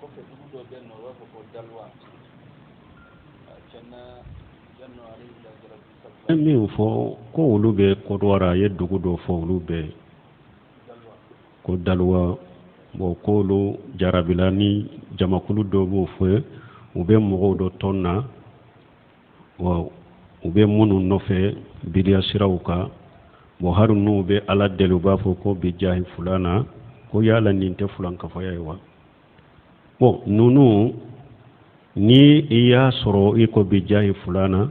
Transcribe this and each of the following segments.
kofe dugu dɔ bɛ nɔ u b'a fɔ ko dalwa cɛnna janno alayhi salatu min fɔ ko olu bɛ Kodowara a ye dugu dɔ fɔ olu bɛ ko dalwa bon ko olu jarabila ni jamakulu dɔ b'o fɔ u bɛ mɔgɔw dɔ tɔn na wa u bɛ minnu nɔfɛ bidiya siraw kan bon hari n'u bɛ ala deli u b'a fɔ ko bi jahi fulana ko yala nin tɛ fulankafaya ye wa bon ninnu ni i y'a sɔrɔ i ko bi jahi fulana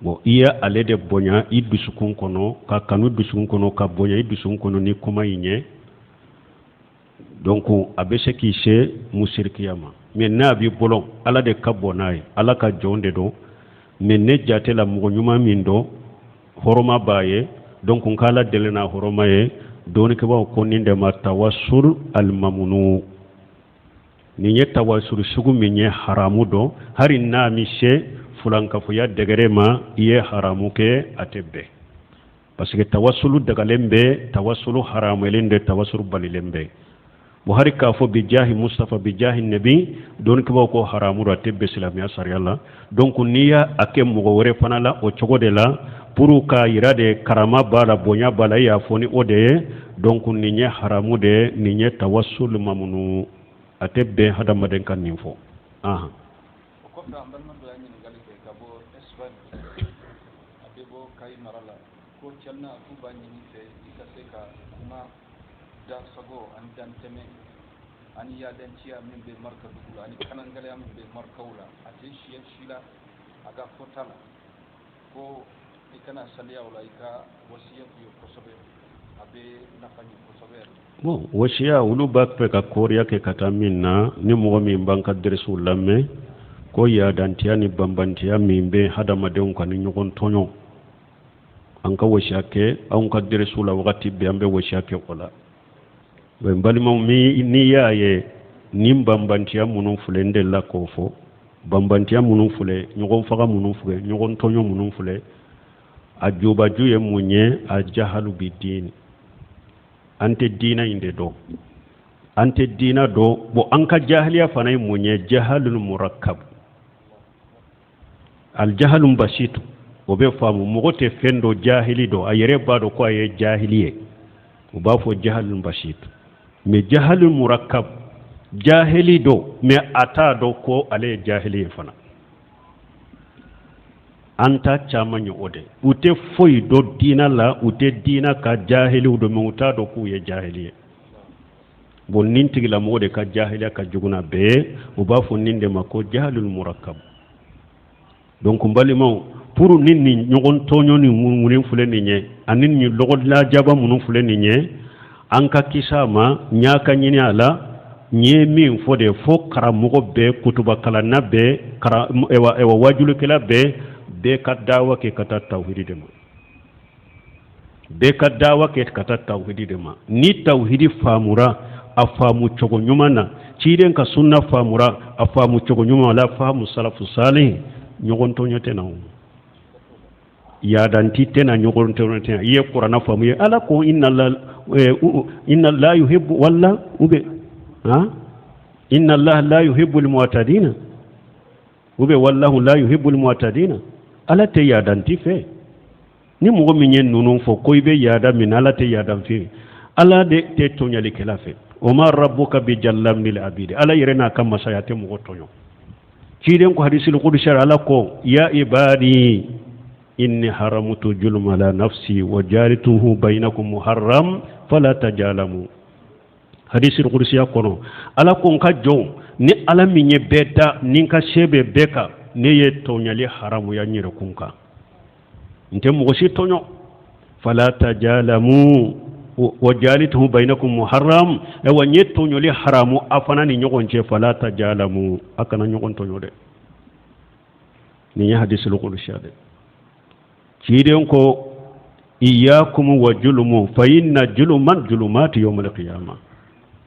bon i ye ale de bonya i dusukun kɔnɔ ka kanu dusukun kɔnɔ ka bonya i dusukun kɔnɔ ni kuma in ɲɛ donc a bɛ se k'i se musirikiya ma mais n'a b'i bolo ala de ka bɔ n'a ye ala ka jɔn de don mais ne jate la mɔgɔ ɲuman min don hɔrɔma b'a ye donc n k'ala deli n'a hɔrɔma ye dɔɔnikɛbaw ko nin de ma tawassul al-mamnu nin ye tawassul sugu min ye haramu dɔn hari n'a mi se fulankafoya dɛgɛrɛ ma i ye haramu kɛ a tɛ bɛn parce que tawassulu dagalen bɛ tawassulu haramelen de tawassulu balilen bɛ bon hari k'a fɔ bi jahi Mustafa bi jahi Nabi dɔɔnikɛbaw ko haramu a tɛ bɛn silamɛya sariya la donc n'i y'a kɛ mɔgɔ wɛrɛ fana la o cogo de la pour ka yira de karama b'a la bonya b'a la i y'a fɔ ni o de ye donc nin ye haramu de ye nin ye tawassul mamnu a tɛ bɛn hadamaden ka nin fɔ o kɔfɛ an balima dɔ y'a ɲininkali kɛ ka bɔ Espagne a bɛ bɔ Kayi mara la ko cɛnna k'u b'a ɲini fɛ i ka se ka kuma dansago ani dantɛmɛ ani yaadanciya min bɛ marika dugu la ani kanangɛlɛya min bɛ marikaw la a tɛ siɲɛ si la a ka fɔta la ko i kana saliya o la i ka wasiya k'u ye kosɛbɛ a bɛ nafa ɲɛ kosɛbɛ bon wasiya olu b'a fɛ ka kɔɔriya kɛ ka taa min na ni mɔgɔ min b'an ka dɛrɛsiw lamɛn ko yaadantiya ni banbantiya min bɛ hadamadenw kan ni ɲɔgɔn tɔɲɔ an ka wasiya kɛ anw ka dɛrɛsiw la wagati bɛɛ an bɛ wasiya kɛ o la n balimaw n'i y'a ye nin banbantiya minnu filɛ n delila k'o fɔ banbantiya minnu filɛ ɲɔgɔn faga minnu filɛ ɲɔgɔn tɔɲɔ minnu filɛ a jubaju ye mun ye a jahalu bi diini an tɛ diina in de dɔn an tɛ diina dɔn bon an ka jahiliya fana ye mun ye jahalul murakkab al jahalun basitu o bɛ faamu mɔgɔ tɛ fɛn dɔ jahili dɔn a yɛrɛ b'a dɔn ko a ye jahili ye u b'a fɔ jahalun basitu mais jahalul murakkab jahili dɔn mais a t'a dɔn ko ale ye jahili ye fana an ta caman ye o de u tɛ foyi dɔn diina la u tɛ diina ka jahiliw dɔn mais u t'a dɔn k'u ye jahili ye bon nin tigilamɔgɔ de ka jahiliya ka jugu n'a bɛɛ ye u b'a fɔ nin de ma ko jahalul murakkab donc n balimaw pour ni nin ɲɔgɔn tɔɲɔ ni ŋunŋuni filɛ nin ye ani nin lɔgɔlajaba minnu filɛ nin ye an ka kisi a ma n y'a ka ɲini a la n ye min fɔ de fo karamɔgɔ bɛɛ kutubakalanna bɛɛ wajulikɛla bɛɛ ka dawa kɛ ka taa tawhidi de ma bɛɛ ka dawa kɛ ka taa tawhidi de ma ni tawhidi faamura a faamu cogo ɲuman na ciden ka sunna faamura a faamu cogo ɲuman la faamu salafu salih ɲɔgɔn tɔɲɔ tɛ na o yaadanti tɛ na ɲɔgɔn tɔɲɔ tɛ na i ye kuranna faamu ye ala ko inna la yuhibbu walla ube inna allah la yuhibbu almu'tadina ube wallahu la yuhibbu almu'tadina ala tɛ yaadanti fɛ ni mɔgɔ min ye ninnu fɔ ko i bɛ yaada min ala tɛ yaadan fɛ ala de tɛ tɔɲalikɛla fɛ o ma rabbuka bi jallam lil abidi ala yɛrɛ n'a ka masaya tɛ mɔgɔ tɔɲɔ ciden ko hadisul qudsi ala ko ya ibadi inni haramtu julma ala nafsi wa jarituhu bainakum muharram fala tajalamu hadisul qudsi kono ala ko nka jɔn ni ala min ye bɛɛ da ni ka se bɛ bɛɛ kan ne ye tɔɲali haramu ya nyere kunka nte mɔgɔ si tɔɲɔ fala tajalamu wa jarituhu bainakum muharram wa nye tɔɲɔli haramu afana ni ɲɔgɔn cɛ fala tajalamu akana ɲɔgɔn tɔɲɔ dɛ ni ye hadisul qudsi de ciden ko iyyakum wa julumu fa inna juluman julumati yawmal qiyamah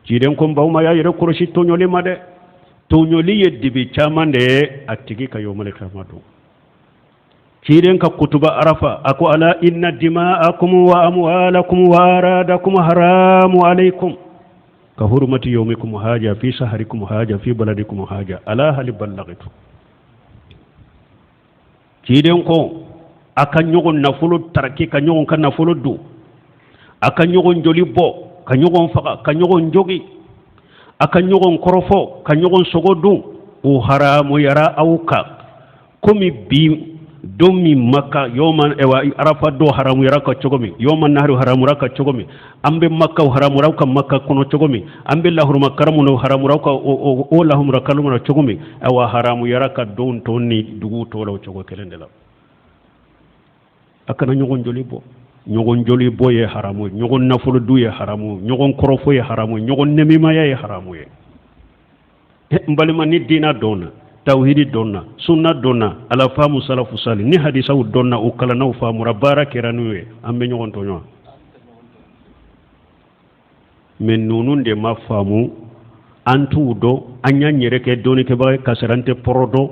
ciden ko bawma ya yɛrɛ kɔrɔsi tɔɲɔli ma dɛ tɔɲɔli ye dibi caman de ye a tigi ka yawmal qiyamah don ciden ka kutuba arafa ako ala inna dima'akum wa amwalakum wa aradakum haramu alaykum كحرمة يومكم هذا في شهركم هذا في بلدكم هذا ألا هل بلغت كيدن كو أكن يغن نفلو تركي كن يغن كن نفلو دو أكن يغن جولي بو كن يغن فقا كن يغن جوغي أكن يغن كرفو كن يغن سغو دو وحرام يرى أوكا كمي بي domi makka yoman ewa arafa do haramu yaraka chogomi yoman nahru haramu raka chogomi ambe makka haramu raka makka kono chogomi ambe lahuru makaramu no haramu raka o lahum rakalu no chogomi ewa haramu yaraka don tonni dugu to law chogo kelendela akana nyogon joli bo ye haramu nyogon nafulu du ye haramu nyogon korofo ye haramu nyogon nemima ye haramu ye mbalima ni dina dona tawhidi donna sunna donna ala famu salafu salih ni hadisa donna o kala naw famu rabara keranuwe ambe nyogon to nyo men nunun de ma famu antu do anya nyere ke doni ke ba kasarante porodo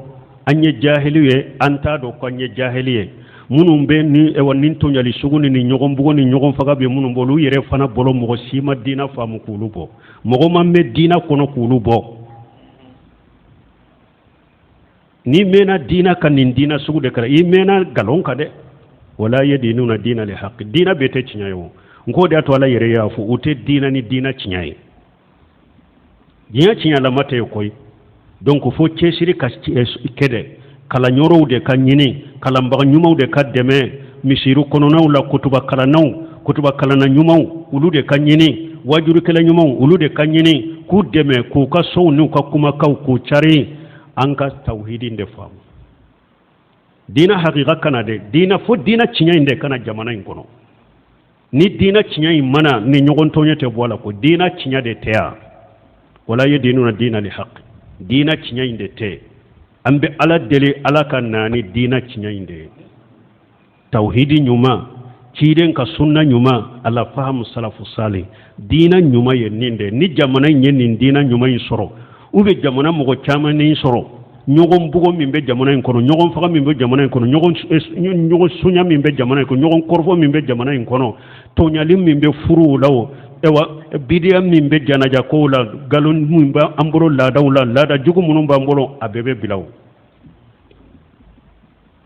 anya jahiliye anta do ko anya jahiliye munum be ni e wonin to nyali suguni ni nyogon bugo ni nyogon faga be munum bolu yere fana bolo mo sima dina famu kulubo mo mamme dina kono kulubo ni mena dina kan nin dina sugu de kala i mena galon ka de wala yadinuna dina li haqq dina bete cinyayo ngode ato wala yere yafu ute dina ni dina cinyaye dina cinyala mate koy donc fo cesiri ka kede kala nyoro de kan nyini kala mbaga nyumaw de kademe misiru kono naw la kutuba kala na nyumaw ulude kan nyini wajuru kala nyumaw ulude kan nyini ku deme ku ka sonu ka kuma kaw ku cari anka tawhidi nde famu dina haqiqa kana de dina fo dina cinya inde kana jamana inkono ni dina cinya mana ni nyogon tonyete bola ko dina cinya de teya wala yadinuna dina li haqq dina cinya inde te ambe ala dele ala kanani dina cinya inde tawhidi nyuma ciden ka sunna nyuma ala fahamu salafu salih dina nyuma ye ninde ni jamana nyen dina nyuma insoro ube jamana mogo chama ni soro nyogon bugo mimbe jamana en kono nyogon faga mimbe jamana en kono nyogon sunya mimbe jamana en kono nyogon korfo mimbe jamana en kono to nyalim mimbe furu lawo ewa bidiya mimbe janaja ko la galon mimbe amboro la dawla la da jugu munum bambolo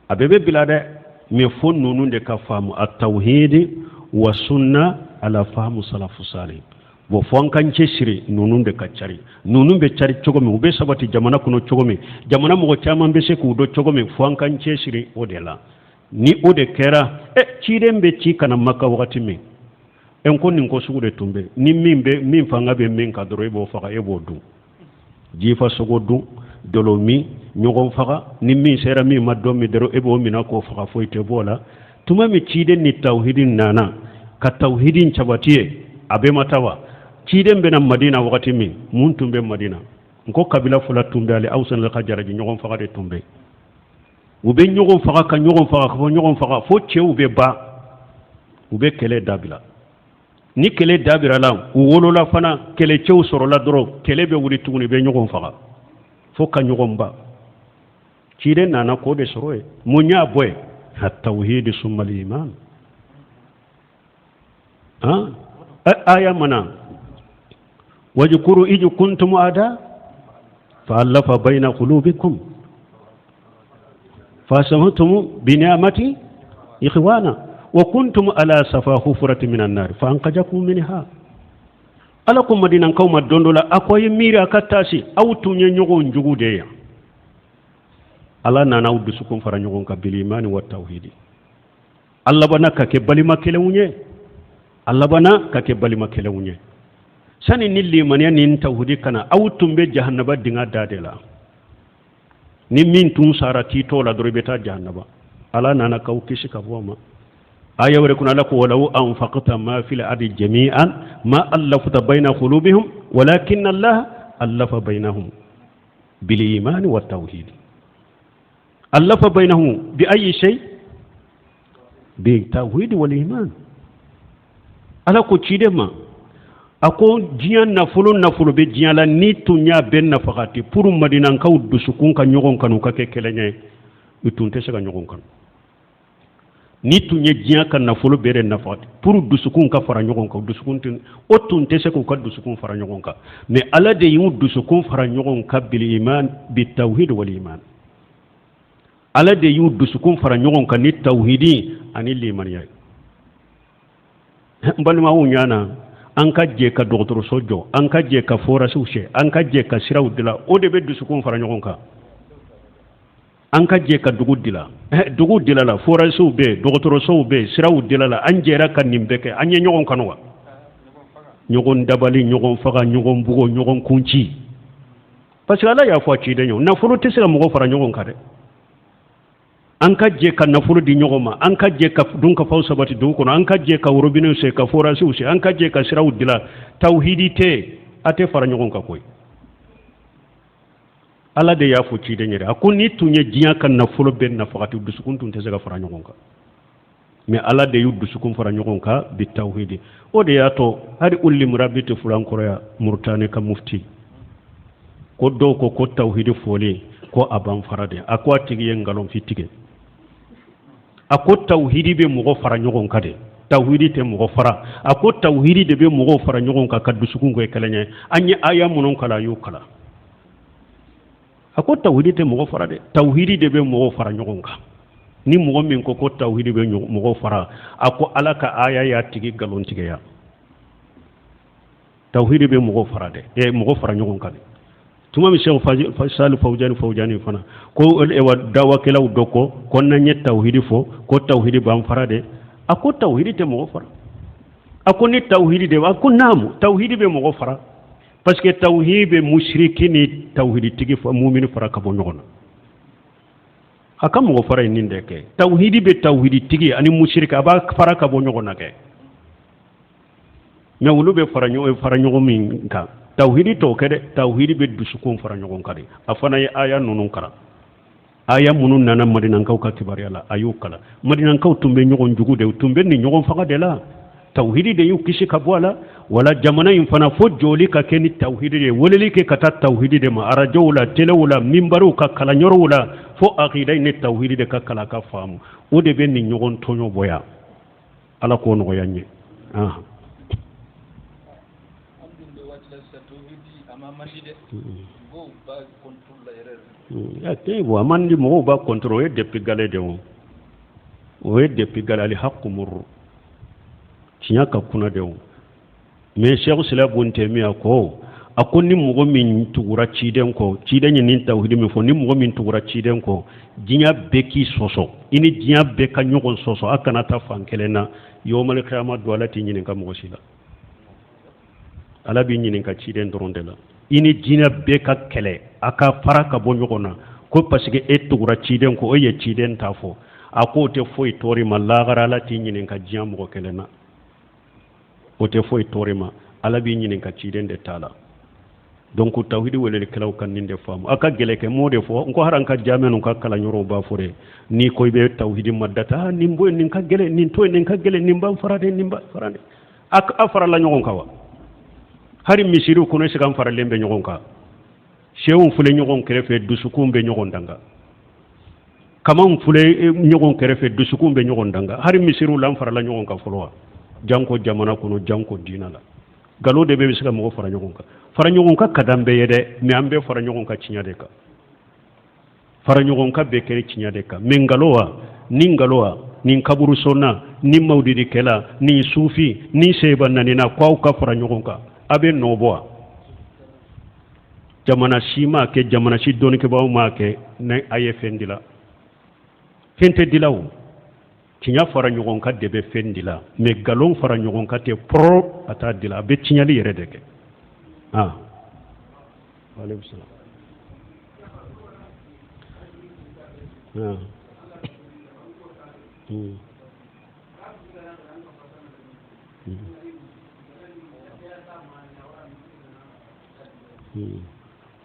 abebe bilade me fon nunu de ka famu at-tauhid wa sunna ala famu salafu salih bo fonkan cesiri nunun de kacari nunun be cari cogomi ube sabati jamana kuno cogomi jamana mogo caman be se ku do cogomi fonkan cesiri o de la ni o de kera ciiden be ci kana makka wakati min en ko nin ko sugu de tumbe ni min fanga be min ka doro ebo faga ebo du jifa sogo du dolomi nyogon faga ni min sera mi maddo mi dero ebo mina ko faga foite bola tuma mi ciiden ni tawhidin nana ka tawhidin cabatiye abe matawa ciden bena madina wakati min mun tumbe madina nko kabila fula tumbe ali awsan la khajaraji nyogon faga de tumbe ube nyogon faga fo che ube ba ube kele dabila ni kele dabira la wolo la fana kele chew soro la doro kele be wuri tuguni be nyogon faga fo ka nyogon ba ciden nana ko de soroe munya boy hat tawhid summa al iman aya mana wajkuru ij kuntum ada fa'alafa bayna qulubikum fasamtum bi ni'mati ikhwana wa kuntum ala safa hufrati minan nar fa anqajakum minha alakum madinan kawma dondola akoy mira katasi awtu nyogo njugude ya ala nana uddu sukum fara nyogon ka bil iman wa tawhid alla bana ka ke balima kelewunye alla bana ka ke balima kelewunye sani ni limaniya ni tawhidi kana awtum be jahannaba dinga dadela ni min tum sara tito la doribeta jahannaba ala nana kaw kishi ka boma aya wore kuna lako walau anfaqta ma fil ardi jami'an ma allafta bayna qulubihim walakin Allah allafa bainahum bil iman wat tawhid allafa bainahum bi ayi shay bi tawhid wal iman ala ko cidema ako jiyan nafulu be jiyala ni tunya ben nafakati pour madina kaw dusukun ka nyogon kanu ka ke kelenye itunte se ka nyogon kanu ni tun ye diɲɛ ka nafolo bɛɛ nafa pour dusukun ka fara ɲɔgɔn kan dusukun tun o tun tɛ se k'u ka dusukun fara ɲɔgɔn kan mais ala de y'u dusukun fara ɲɔgɔn kan bil iman bi tawhid wal iman ala de y'u dusukun fara ɲɔgɔn kan ni tawhidi ani limaniya n balimaw ɲana an ka jɛ ka dɔgɔtɔrɔso jɔ an ka jɛ ka forasiw sɛ an ka jɛ ka siraw dilan o de bɛ dusukun fara ɲɔgɔn kan an ka jɛ ka dugu dila la forasiw bɛ dɔgɔtɔrɔsow bɛ siraw dila la an jɛra ka nin bɛɛ kɛ an ye ɲɔgɔn kanu wa ɲɔgɔn dabali ɲɔgɔn faga ɲɔgɔn bugo ɲɔgɔn kunci parce que ala y'a fɔ a ciden ye nafolo tɛ se ka mɔgɔ fara ɲɔgɔn kan dɛ an ka jɛ ka nafolo di ɲɔgɔn ma an ka jɛ ka dunkafaw sabati dugu kɔnɔ an ka jɛ ka worobinɛw sen ka forasiw sen an ka jɛ ka siraw dila tawhidi tɛ a tɛ fara ɲɔgɔn kan koyi ala de y'a fɔ ciden yɛrɛ a ko ni tun ye diɲɛ ka nafolo bɛɛ nafagati dusukun tun tɛ se ka fara ɲɔgɔn kan mais ala de y'u dusukun fara ɲɔgɔn kan bi tawhidi o de y'a to hali uli murabi tɛ fulan kɔrɔya murutani ka mufti ko dɔw ko tawhidi fɔlen ko a ban fara de a ko a tigi ye ngalon fi tigɛ a ko tawhidi bɛ mɔgɔ fara ɲɔgɔn kan de tawhidi tɛ mɔgɔ fara a ko tawhidi de bɛ mɔgɔ fara ɲɔgɔn kan ka dusukun kɛ kelen ye an ye aya minnu kalan a y'o kalan a ko tawhidi tɛ mɔgɔ fara dɛ tawhidi de bɛ mɔgɔ fara ɲɔgɔn kan ni mɔgɔ min ko tawhidi bɛ mɔgɔ fara a ko ala ka aya y'a tigi ngalon tigɛya tawhidi bɛ mɔgɔ fara dɛ mɔgɔ fara ɲɔgɔn kan dɛ tuma min sɛk sali fawjani fana ko ewa dawakɛlaw dɔ ko n'an ye tawhidi fɔ ko tawhidi b'an fara dɛ a ko tawhidi tɛ mɔgɔ fara a ko ni tawhidi de a ko naamu tawhidi bɛ mɔgɔ fara parce que tawhidi bɛ mushriki ni tawhidi tigi mumini fara ka bɔ ɲɔgɔn na a ka mɔgɔ fara ye nin de kɛ tawhidi bɛ tawhidi tigi ani mushriki a b'a fara ka bɔ ɲɔgɔn na kɛ mais olu bɛ fara ɲɔgɔn min kan tawhidi to kɛ dɛ tawhidi bɛ dusukun fara ɲɔgɔn kan de a fana ye aya ninnu kalan aya minnu nana madinankaw ka kibaruya la a y'o kalan madinankaw tun bɛ ɲɔgɔn jugu de u tun bɛ nin ɲɔgɔn faga de la tawhidi de y'u kisi ka bɔ a la wala jamana in fana fo jɔli ka kɛ ni tawhidi de ye weleli kɛ ka taa tawhidi de ma arajow la telew la minbariw ka kalanyɔrɔw la fo akida in ni tawhidi de ka kalan ka faamu o de bɛ nin ɲɔgɔn tɔɲɔ bɔ yan ala k'o nɔgɔya n ye a man di mɔgɔw b'a contrôler o ye depuis gale de o ye depuis gale ali hakumuru tiɲɛ ka kuna de mais Cheikh Islam Ibn Taymiyyah ko a ko ni mɔgɔ min tugura ciden kɔ ciden ye nin tawhidi min fɔ ni mɔgɔ min tugura ciden kɔ diɲɛ bɛɛ k'i sɔsɔ i ni diɲɛ bɛɛ ka ɲɔgɔn sɔsɔ a kana taa fan kelen na yawmal qiyamah do ala t'i ɲininka mɔgɔ si la ala b'i ɲininka ciden dɔrɔn de la i ni diɲɛ bɛɛ ka kɛlɛ a ka fara ka bɔ ɲɔgɔn na ko parce que e tugura ciden kɔ e ye ciden t'a fɔ a ko o tɛ foyi tɔɔrɔ ma lahara ala t'i ɲininka diɲɛ mɔgɔ kelen na o tɛ foyi tɔɔrɔ ma ala b'i ɲininka ciden de t'a la donc tawhidi welelikɛlaw ka nin de faamu a ka gɛlɛ kɛ m'o de fɔ n ko hali an ka jamɛ n'u ka kalanyɔrɔw b'a fɔ de n'i ko i bɛ tawhidi ma data nin bo nin ka gɛlɛn nin to nin ka gɛlɛn nin b'an fara de nin b'an fara de a farala ɲɔgɔn kan wa hari misiriw kɔnɔ est-ce que an faralen bɛ ɲɔgɔn kan sew fule ɲɔgɔn kɛrɛfɛ dusukun bɛ ɲɔgɔn danga kaman fule ɲɔgɔn kɛrɛfɛ dusukun bɛ ɲɔgɔn danga hari misiriw la an farala ɲɔgɔn kan fɔlɔ wa janko jamana kɔnɔ janko diina la galo de bɛ se ka mɔgɔ fara ɲɔgɔn kan fara ɲɔgɔn kan ka dan bɛɛ ye dɛ mais an bɛ fara ɲɔgɔn kan tiɲɛ de kan fara ɲɔgɔn kan bɛɛ kɛra tiɲɛ de kan mais ngalo wa nin kaburu sonna nin mawlidi kɛla nin sufi nin seba nanina k'aw ka fara ɲɔgɔn kan a bɛ nɔ bɔ wa jamana si m'a kɛ jamana si dɔnnikɛbaaw m'a kɛ ni a ye fɛn dila fɛn tɛ dila o tiɲɛ fara ɲɔgɔn kan de bɛ fɛn dila mais nkalon fara ɲɔgɔn kan tɛ pɔrɔ a t'a dila a bɛ tiɲɛli yɛrɛ de kɛ waaleykum salaam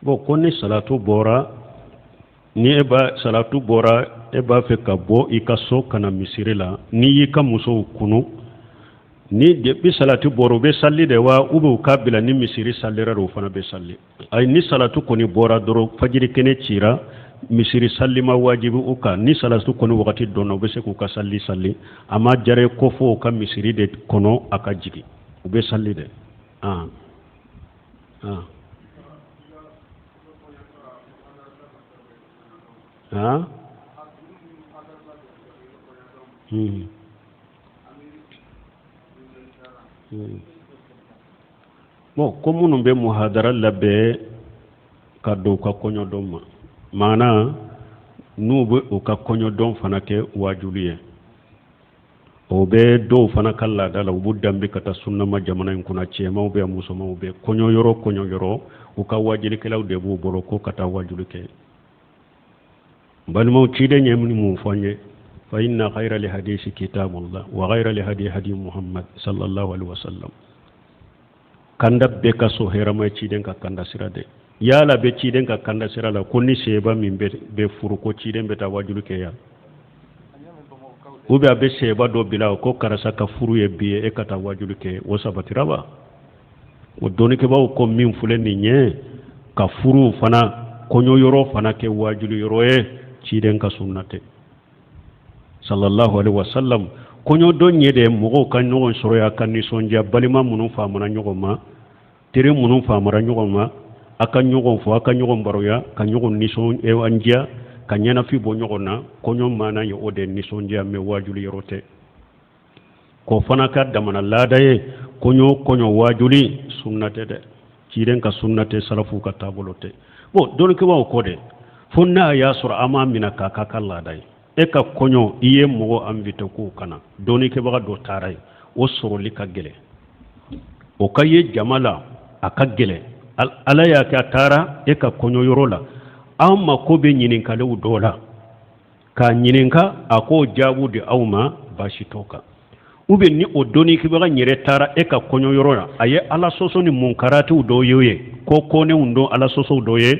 bon ko ni salatu bɔra ni e b'a fɛ ka bɔ i ka so kana misiri la ni y'i ka musow kunu ni depuis salatu bɔra u bɛ salli de wa ou bien u k'a bila ni misiri sallira de u fana bɛ salli ayi ni salatu kɔni bɔra dɔrɔn fajiri kɛnɛ cira misiri sallima wajibi uka ni salatu kono wakati donna ube se ku ka salli ama jare ko fo ka misiri de kono aka jigi ube salli de bon ko munun be muhadara labbe ka do ka konyo dom mana nube o ka konyo dom fana ke wajuliye o be do fana kala dala o buddambe kata sunna ma jamana en kuna cema o be musoma o be konyo yoro o ka wajili kelaw de bu boro ko kata wajulike bal mo cide nyamni mu fanye fa inna khayra li hadisi kitabullah wa ghayra li hadi muhammad sallallahu alaihi wasallam kanda be ka so herama ciden ka kanda sirade yala be ciden ka kanda sirala konni seba min be furu ko ciden be ta wajulike ya ube abe seba do bila ko karasa ka furu ye biye e kata wajulike wo sabatiraba o doni ke bawo ko min fule ni nye ka furu fana konyo yoro fana ke wajulu yoro e ciden ka sunnate sallallahu alaihi wasallam konyo do nyede mogo kan no soro ya kan ni sonja balima munun fa mana nyogo ma tere munun fa mara nyogo ma aka nyogo fo aka nyogo baroya kan nyogo ni son e wanjia kan yana fi bo nyogo na konyo mana yo ode ni sonja me wajulu yorote ko fana ka damana ladaye konyo wajuli sunnate de ciden ka sunnate salafu ka tabolote bo don ke wa ko de fonna ya sur ama mina ka kala dai e ka konyo iye mogo ambito ku kana doni ke baga do taray o soro lika gele o kaye jamala aka gele ala ya ka tara e ka konyo yorola amma ko be nyinin kale dola ka nyininka ako jabu de awma bashi toka ube ni o doni ke baga nyere tara e ka konyo yorola aye ala soso ni munkaratu do yoye ko ne undo ala soso do ye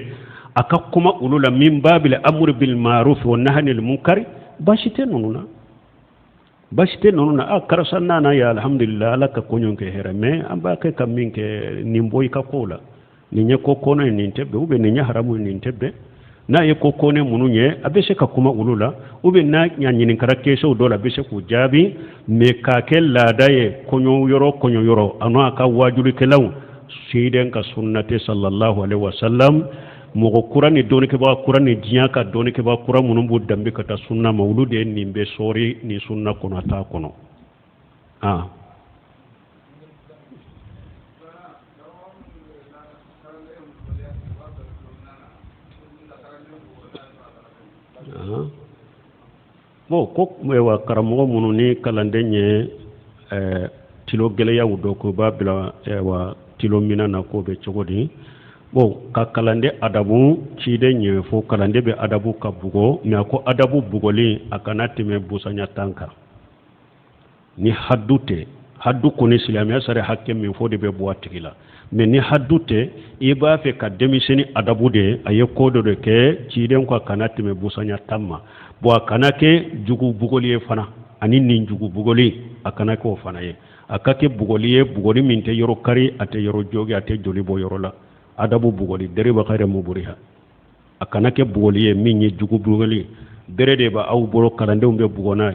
aka kuma ulula min babil amr bil ma'ruf wa nahy anil munkar bashite nonuna akarsanna na ya alhamdulillah alaka konyon ke herame amba ke kamin ke nimboy ka kola ninya kokono ni tebbe ube ninya haramu ni tebbe na ye kokone mununye abese ka kuma ulula ube na nyanyinin karake so dola bese ku jabi me ka ke ladaye konyo yoro anu aka wajuri kelaw siden ka sunnate sallallahu alaihi wasallam mogo kurani doni ke ba kurani dinya ka doni ke ba kura munum bu dambe kata sunna mawlude ni be sori ni sunna kono ta kono bo ko me wa karamo munu ni kalande nye tilo gele ya wudo ko babila wa tilo mina na ko be chogodi bo ka kalande adabu cide nye fo kalande be adabu ka bugo mi ko adabu bugoli akanati me busanya tanka ni haddu ko ni islamiya sare hakke mi fo de be boatigila mais ni haddute iba fe ka demiseni adabu de aye kodo de ke ciden ko kanati me busanya tamma bo akanake jugu bugoli fana ani nin jugu bugoli akanake o fana ye akake bugoli minte yoro kari ate yoro jogi ate joli bo yoro la adabu bugoli dereba khare muburiha akanake bugoli minni jugu bugoli derede ba aw boro kalande umbe bugona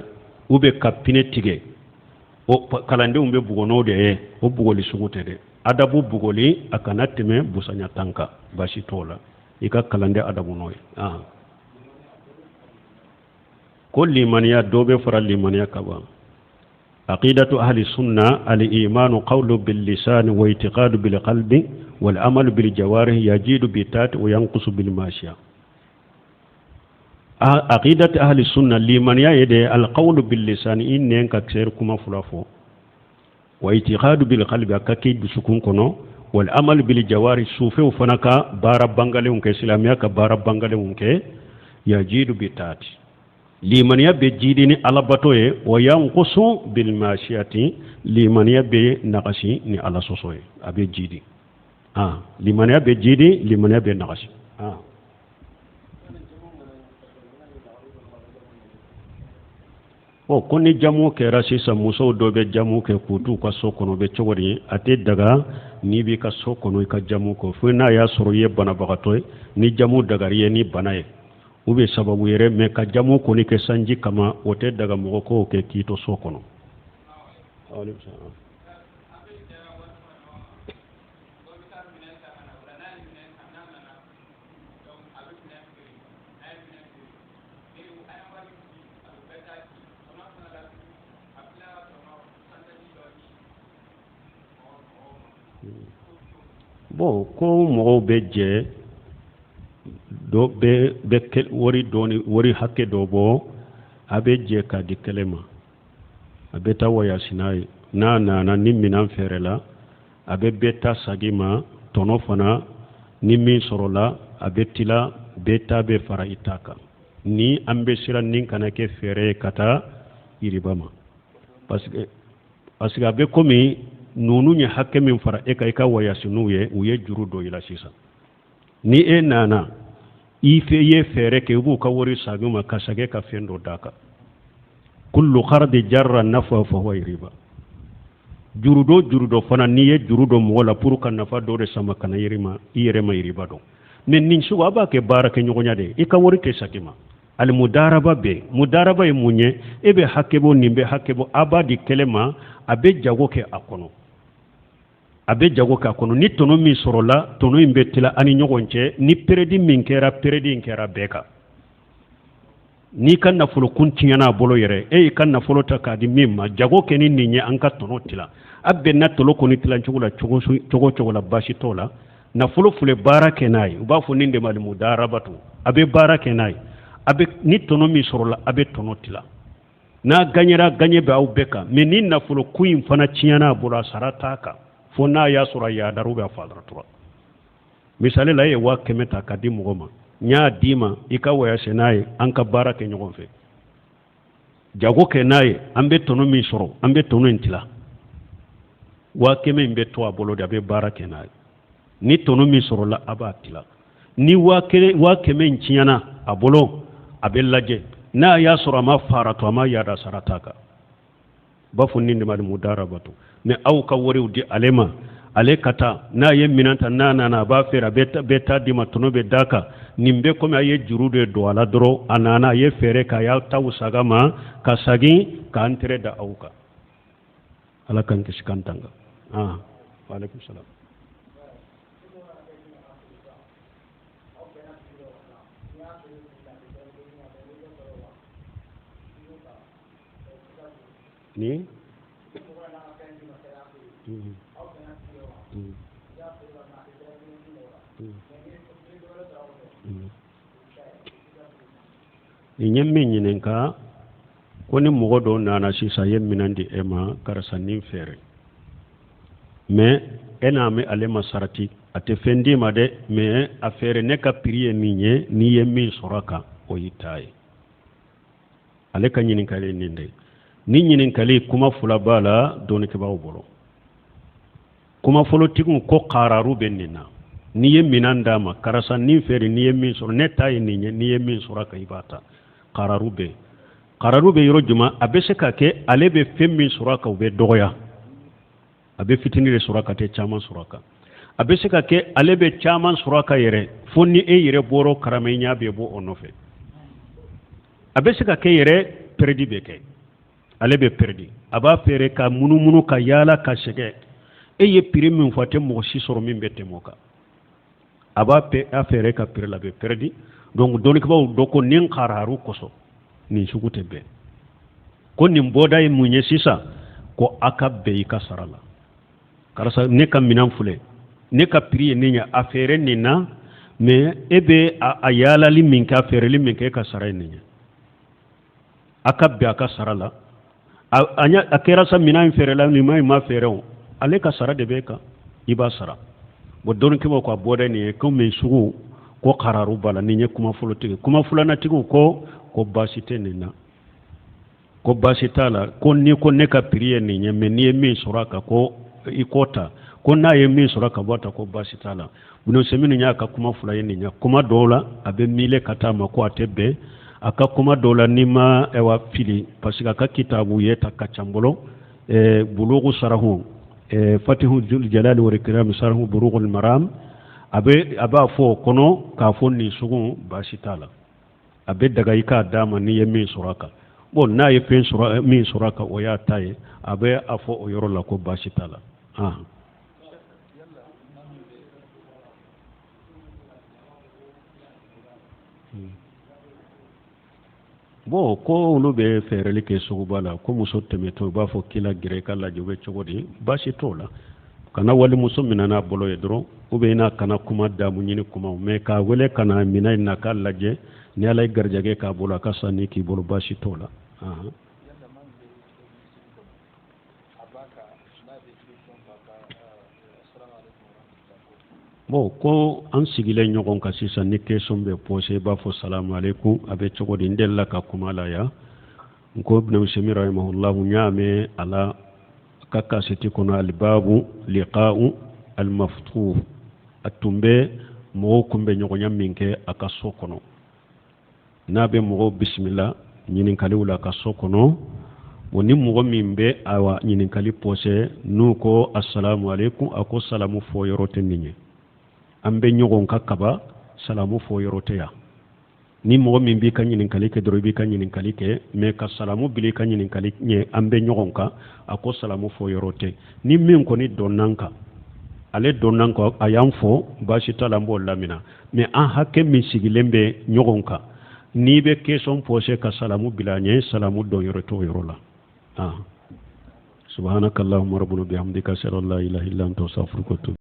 ube kapine tige o kalande umbe bugono de o bugoli sugute de adabu bugoli akanate me busanya tanka bashi tola ika kalande adabu noy kulli man ya dobe faral liman ya kaba عقيدة أهل السنة الإيمان قول باللسان واعتقاد بالقلب والعمل بالجوارح يزيد بالطاعة وينقص بالمعصية. عقيدة أهل السنة لمن يدي القول باللسان إن كثير كما فلافو واعتقاد بالقلب ككيد بسكون كنو والعمل بالجوارح سوفي وفنكا بارب بانغالي كإسلاميا كبارب بانغالي يزيد بالطاعة limaniya be jidini alabatoye wa yanqusu bil mashiyati limaniya be naqasi ni ala sosoye abe jidi limaniya be jidi limaniya be naqasi o koni jamu ke rasisa muso do be jamu ke kutu ka sokono be chogori ate daga ni bi ka sokono ka jamu ko funa ya soro ye bana bagatoy ni jamu daga ye ni banaye ube sababu yere me ka jamu ko ni ke sanji kama wote daga mo ko ke kito sokono bon ko mo be je do be wori doni wori hakke do bo abe je ka di kelema abe ta waya sinai na nimminan ferela abe beta sagima tono fana nimmi sorola abe tila beta be fara itaka ni ambe sira nin kana ke fere kata iribama parce que abe komi nunu nya hakke min fara e ka waya sinuye uye juru do ila sisa ni e nana ife ye fere ke bu ka wori saguma ka sage ka fendo daka kullu qardi jarra nafa fa huwa riba jurudo fana ni ye jurudo mola pour kan nafa do de sama kana yirima yirema riba do men nin su aba ke barake nyogonya de e ka wori ke sagima al mudaraba e munye ebe hakebo nimbe hakebo abadi kelema abe jago ke akono ni tono mi sorola tono imbetila ani nyogonche ni peredi min kera beka ni kan na folo kuntinyana bolo yere e kan na folo takadi mimma jago ke ni ninye anka tono tila abbe na tolo ko ni tila chogo la bashi tola na folo fule barake nai uba fo ninde mal mudarabatu abe barake nai abe ni tono mi sorola abe tono tila na ganye be au beka menin na folo kuin fana tinyana bolo sarataka fona ya sura ya daruga fadra tura misale la ye wa kemeta kadi mugoma nya dima ikawa ya senaye anka barake nyogon fe jago ke naye ambe tono mi soro ambe tono intila wa keme mbe to abolo da be barake naye ni tono mi soro la abatila ni wa keme nchiana abolo abellaje na ya sura ma faratu ama ya da sarataka bafu nindi mal mudarabatu ne au ka wori udi alema alekata na ye minanta na ba fera beta di matono be daka nimbe ko ma ye jurude do ala dro anana ye fere ka ya taw sagama ka sagi ka antre da auka ala kan kishkantanga wa alaikum salam ni nyemmi nyinenka koni mogodo nana sisa yemminandi ema karasanin fere mais ena me alema sarati ate fendi made mais affaire ne ka prier ninye ni yemmi soraka o yitaye ale ka nyininkale ninde ni nyininkale kuma fula bala doni ke bawo bolo kuma folo tigun ko qararu benina ni yemminanda ma karasanin fere ni yemmi sor ne tay ninye ni yemmi soraka ibata qararu be yoro juma abe se ka ke ale be femmi suraka be dogoya abe fitini re suraka te chaman suraka abe se ka ke ale be chaman suraka yere fonni e yere boro karame nya be bo onofe abe se ka ke yere perdi be ke ale be perdi aba fere ka munumunu ka yala ka shege e ye piri min fate mo si soro min bette moka aba pe afere ka piri la be perdi donc doni ko do ko nin qararu koso ni sugute be ko nin boda e munye sisa ko akabbe ka sarala karasa ne kam minan fule ne ka priye ne nya affaire ni na mais ebe ayala li min ka affaire li min ka saray ni nya akabbe ka sarala anya akera sa minan fere la ni mai ma fere on ale ka sara de be ka iba sara bo don ko ko boda ni ko me sugu ko qararu bala ni nya kuma fulo tigi kuma fulana tigu ko basite nina ko basitala ko ni ko ne ka priye ni nya me ni mi suraka ko ikota ko na ye mi suraka bota ko basitala buno seminu nya ka kuma fula ye ni nya kuma dola abe mile katama ko atebe aka kuma dola nima ewa fili parce que aka kitabu yeta kachambolo bulugu sarahu fatihu jul jalal wa ikram sarahu bulughul maram abe aba fo kono ka fonni sugun basitala a bɛ daga i k'a d'a ma n'i ye min sɔrɔ a kan bon n'a ye fɛn sɔrɔ min sɔrɔ a kan o y'a ta ye a bɛ a fɔ o yɔrɔ la ko baasi t'a la bon ko olu bɛ fɛɛrɛli kɛ suguba la ko muso tɛmɛtɔ u b'a fɔ k'i la gɛrɛ i ka lajɛ u bɛ cogo di baasi t'o la kana wali muso minɛ n'a bolo ye dɔrɔn ou bien n'a kana kuma damu ɲini kuma mais k'a wele kana minɛ in na k'a lajɛ ni ala ye garijɛgɛ k'a bolo a ka sa ni k'i bolo baasi t'o la bon ko an sigilen ɲɔgɔn kan sisan ni question bɛ posé i b'a fɔ salamu aleykum a bɛ cogo di n delila ka kuma la yan n ko ibn usaymin rahimahullahu n y'a mɛn a la ka kaseti kɔnɔ alibabu liqa'u almaftuh a tun bɛ mɔgɔw kun bɛ ɲɔgɔnya min kɛ a ka so kɔnɔ n'a bɛ mɔgɔw bisimila ɲininkaliw la a ka so kɔnɔ bon ni mɔgɔ min bɛ a ɲininkali posé n'u ko assalamu aleykum a ko salamu fɔ yɔrɔ tɛ nin ye an bɛ ɲɔgɔn ka kaba salamu fɔ yɔrɔ tɛ yan ni mɔgɔ min b'i ka ɲininkali kɛ dɔrɔn i b'i ka ɲininkali kɛ mais ka salamu bila i ka ɲininkali ɲɛ an bɛ ɲɔgɔn kan a ko salamu fɔ yɔrɔ tɛ ni min kɔni dɔnn'an kan ale dɔnn'an kan a y'an fɔ baasi t'a la an b'o lamina mais an hakɛ min sigilen bɛ ɲɔgɔn kan n'i bɛ question posé ka salamu bila a ɲɛ salamu dɔn yɔrɔ t'o yɔrɔ la subhanakallahumma rabbana bihamdika ashhadu an la ilaha illa anta astaghfiruka wa atubu